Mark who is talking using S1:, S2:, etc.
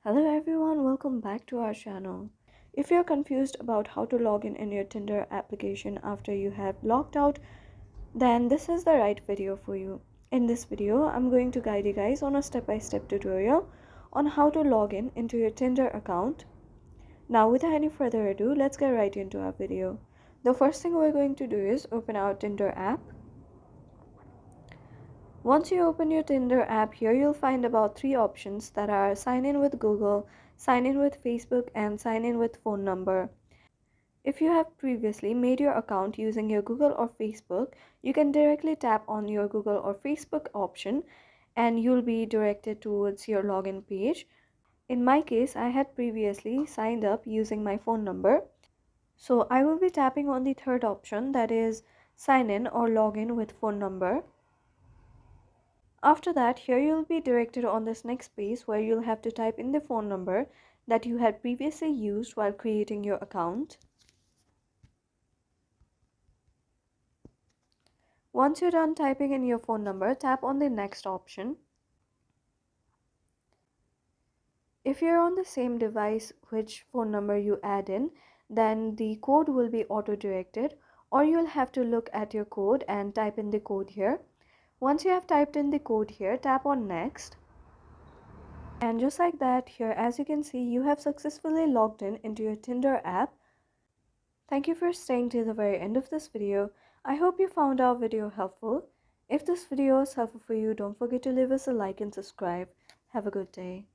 S1: Hello everyone, welcome back to our channel. If you're confused about how to log in your Tinder application after you have logged out, then this is the right video for you. In this video, I'm going to guide you guys on a step-by-step tutorial on how to log in into your Tinder account. Now without any further ado, let's get right into our video. The first thing we're going to do is open our Tinder app. Once you open your Tinder app, here you'll find about 3 options that are sign in with Google, sign in with Facebook, and sign in with phone number. If you have previously made your account using your Google or Facebook, you can directly tap on your Google or Facebook option and you'll be directed towards your login page. In my case, I had previously signed up using my phone number. So I will be tapping on the third option, that is sign in or log in with phone number. After that, here you'll be directed on this next page where you'll have to type in the phone number that you had previously used while creating your account. Once you're done typing in your phone number, tap on the next option. If you're on the same device which phone number you add in, then the code will be auto-directed, or you'll have to look at your code and type in the code here. Once you have typed in the code here, tap on next. And just like that, here as you can see, you have successfully logged in into your Tinder app. Thank you for staying till the very end of this video. I hope you found our video helpful. If this video was helpful for you, don't forget to leave us a like and subscribe. Have a good day.